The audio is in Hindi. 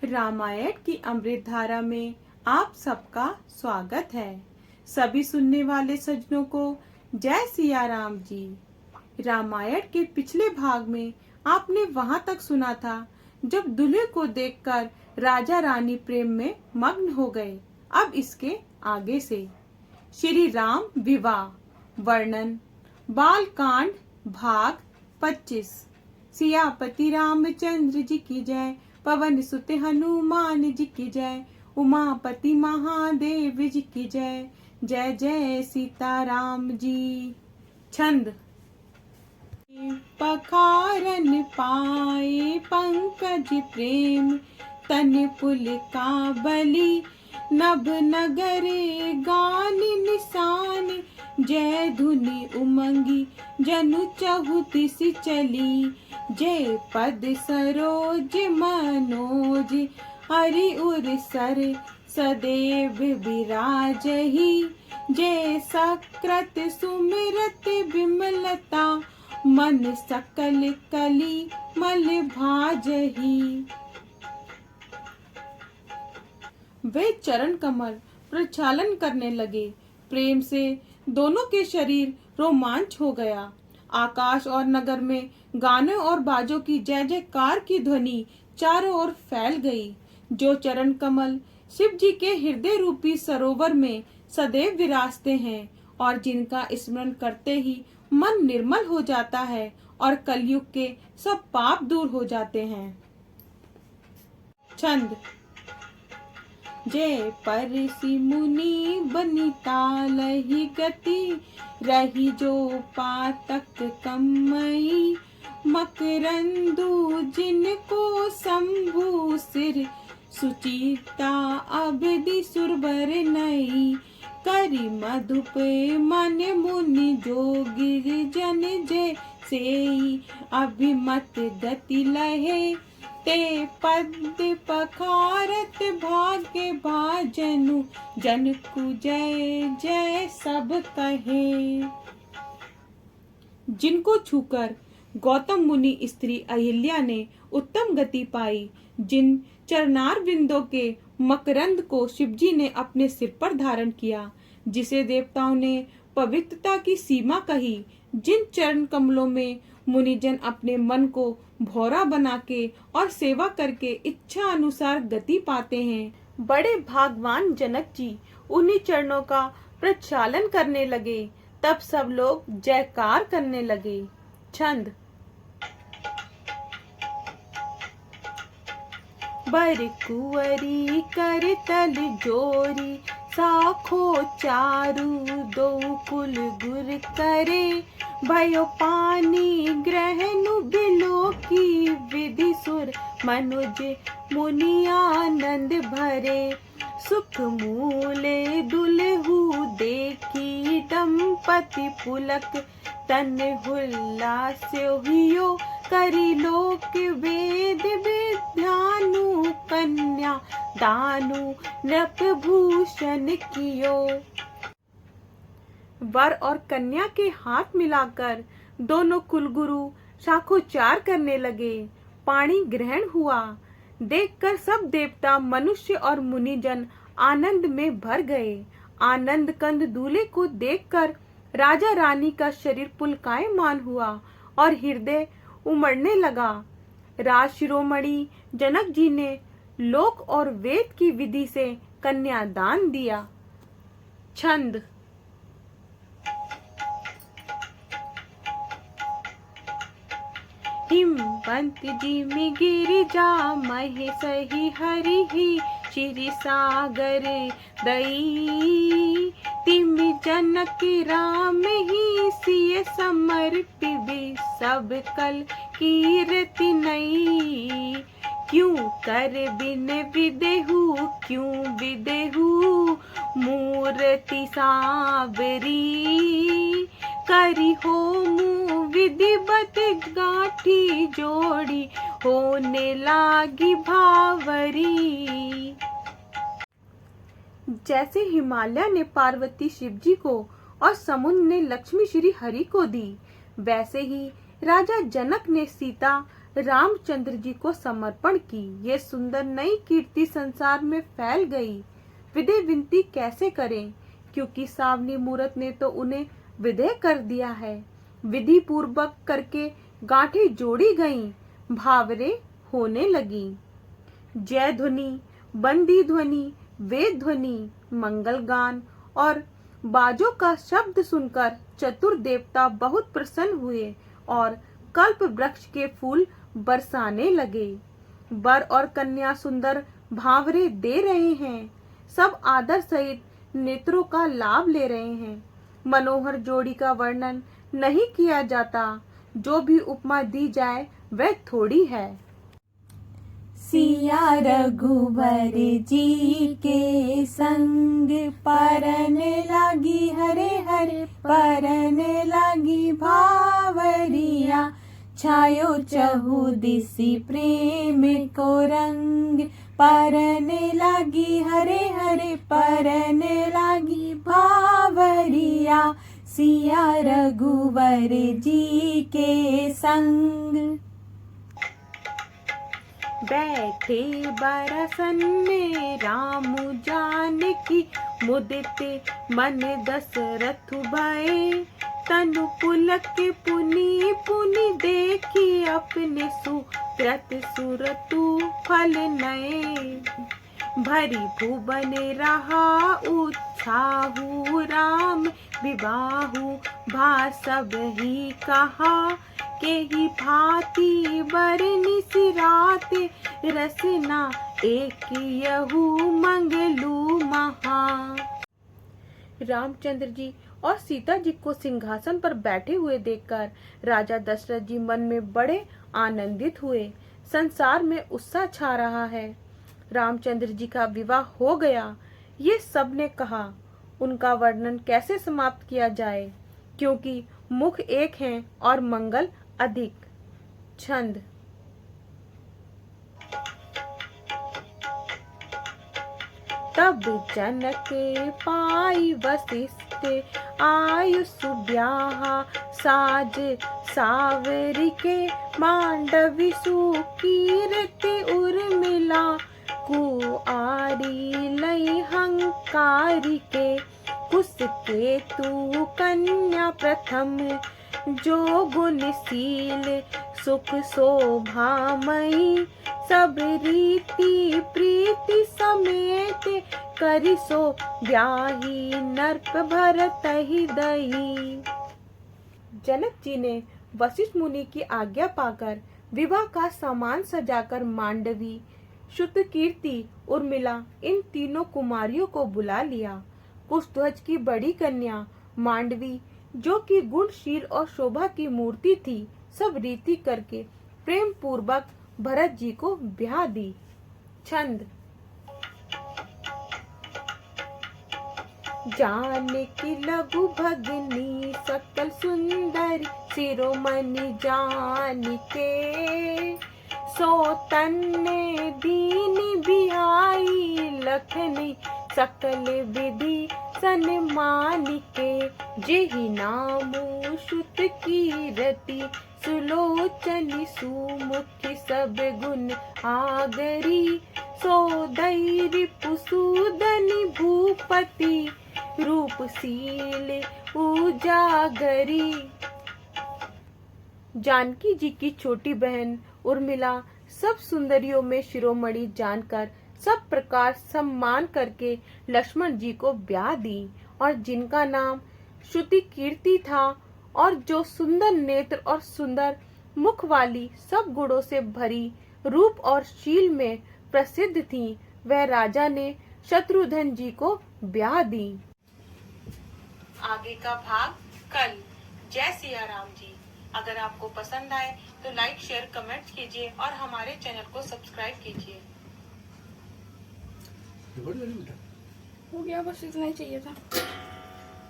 रामायण की अमृत धारा में आप सबका स्वागत है। सभी सुनने वाले सज्जनों को जय सिया राम जी। रामायण के पिछले भाग में आपने वहां तक सुना था जब दूल्हे को देखकर राजा रानी प्रेम में मग्न हो गए। अब इसके आगे से श्री राम विवाह वर्णन बाल कांड भाग 25। सियापति रामचंद्र जी की जय, पवन सुत हनुमान जी की जय, उमापति महादेव जी की जय। जय जय सीता राम जी। छंद। पखारन पाए पंकज प्रेम, तन पुलकावली नभ नगरे गान निशान। जय धुनि उमंगी जनु चहुदिस चली, जय पद सरोज मनोज हरि उर सर सदैव विराजहि। जय सकृत सुमिरत विमलता, मन सकल कली मल भाजहि। वे चरण कमल प्रक्षालन करने लगे। प्रेम से दोनों के शरीर रोमांच हो गया। आकाश और नगर में गानों और बाजों की जय जयकार की ध्वनि चारों ओर फैल गई। जो चरण कमल शिव जी के हृदय रूपी सरोवर में सदैव विराजते हैं और जिनका स्मरण करते ही मन निर्मल हो जाता है और कलयुग के सब पाप दूर हो जाते हैं। छंद। जय परसि मुनि बनिता लहि गति, रही जो पातक कमई। मकरंदु जिनको शंभु सिर, सुचिता अबदि सुरबर नई। करि मधुप मन मुनि जोगिर जन जय सेई, अभिमत गति लहे ते पद पखारत भाग्य भाजनु। जनकु जय जय सब कहे। जिनको छूकर गौतम मुनि स्त्री अहिल्या ने उत्तम गति पाई, जिन चरणार बिंदों के मकरंद को शिवजी ने अपने सिर पर धारण किया, जिसे देवताओं ने पवित्रता की सीमा कही, जिन चरण कमलों में मुनिजन अपने मन को भौरा बना के और सेवा करके इच्छा अनुसार गति पाते हैं, बड़े भागवान जनक जी उन्हीं चरणों का प्रक्षालन करने लगे। तब सब लोग जयकार करने लगे। छंद। बर कुंवरी कर तल जोरी, साखो चारु दो कुल गुर करे। भयो पानी ग्रहनु बिलो की, विधि सुर मनुज मुनि आनंद भरे। सुख मूले दुलहु देखी, दंपति पुलक तन हुल्लास्यो। करी लोक वेद विद्यानु, कन्या दानु नृप भूषण कियो। वर और कन्या के हाथ मिलाकर दोनों कुलगुरु शाखोच्चार करने लगे। पाणी ग्रहण हुआ। देखकर सब देवता मनुष्य और मुनिजन आनंद में भर गए। आनंद कंद दूल्हे को देखकर राजा रानी का शरीर पुलकायमान हुआ और हृदय उमड़ने लगा। राज शिरोमणि जनक जी ने लोक और वेद की विधि से कन्यादान दिया। छंद। हिमवंत जिमि गिरिजा महेशहि हरिहि, क्षीर सागर दई। तिमि जनक राम ही सिय समर्पिबि, सब कल कीरति नई। क्यों कर बिन विदेहु, क्यों विदेहु मूर्ति साबरी। करी होमु विधिवत गाठी जोड़ी, होने लागी भावरी। जैसे हिमालय ने पार्वती शिव जी को और समुद्र ने लक्ष्मी श्री हरि को दी, वैसे ही राजा जनक ने सीता रामचंद्र जी को समर्पण की। ये सुंदर नई कीर्ति संसार में फैल गई। विदे विनती कैसे करें, क्योंकि सावनी मूरत ने तो उन्हें विदे कर दिया है। विधि पूर्वक करके गांठें जोड़ी गईं, भावरे होने लगी। जय ध्वनि, बंदी ध्वनि, वेद ध्वनि, मंगल गान और बाजों का शब्द सुनकर चतुर देवता बहुत प्रसन्न हुए और कल्प वृक्ष के फूल बरसाने लगे। वर और कन्या सुंदर भावरे दे रहे हैं। सब आदर सहित नेत्रों का लाभ ले रहे हैं। मनोहर जोड़ी का वर्णन नहीं किया जाता। जो भी उपमा दी जाए वह थोड़ी है। सिया रघुवर जी के संग परन लागी हरे हरे परन लागी भावरिया छायो चहु दिसी प्रेम को रंग परन लागी हरे हरे परन लागी भावरिया सिया रघुवर जी के संग। बैठे बरसन में राम जानकी मुदित मन दशरथ भये तनु पुलक पुनि पुनि देखी अपने सुकृत सुरतु फल नये भरी भुवन रहा उत्साहु राम विबाहु भा सब ही कहा के ही भांति बरनि सिराते रसना एक यहू मंगलू महा। रामचंद्र जी और सीता जी को सिंहासन पर बैठे हुए देखकर राजा दशरथ जी मन में बड़े आनंदित हुए। संसार में उत्साह छा रहा है। रामचंद्र जी का विवाह हो गया, ये सब ने कहा। उनका वर्णन कैसे समाप्त किया जाए, क्योंकि मुख एक हैं और मंगल अधिक। छंद। तब जनक पाई वशिष्ठ आयुष ब्याहा साज सावरी के मांडवी सुकीर्ति उर्मिला कुआरी लई हंकारी के कुस के तू कन्या प्रथम जो गुणशील सुख शोभामयी सब रीति प्रीति समेत करि सो ब्याही नरप भरत ही दही। जनक जी ने वशिष्ठ मुनि की आज्ञा पाकर विवाह का सामान सजाकर मांडवी, श्रुतकीर्ति, उर्मिला इन तीनों कुमारियों को बुला लिया। कुशध्वज की बड़ी कन्या मांडवी, जो कि गुणशील और शोभा की मूर्ति थी, सब रीति करके प्रेम पूर्वक भरत जी को ब्याह दी। छंद। जानकी लघु भगिनी सकल सुंदरी शिरोमणि जानिके सोतन्ने दीनी बिहाई लखनी सकल विधि सन्मानिके जेहि नामु श्रुत कीरति सुलोचनी सुमुखी सब गुण आगरी सौदैरी पुसूदनी भूपति रूपशील उजागरी। जानकी जी की छोटी बहन उर्मिला सब सुंदरियों में शिरोमणि जानकर सब प्रकार सम्मान करके लक्ष्मण जी को ब्याह दी, और जिनका नाम श्रुति कीर्ति था और जो सुंदर नेत्र और सुंदर मुख वाली सब गुणों से भरी रूप और शील में प्रसिद्ध थी, वह राजा ने शत्रुघ्न जी को ब्याह दी। आगे का भाग कल। जय सिया राम जी। अगर आपको पसंद आए तो लाइक शेयर कमेंट कीजिए और हमारे चैनल को सब्सक्राइब कीजिए। हो गया, बस इतना ही चाहिए था।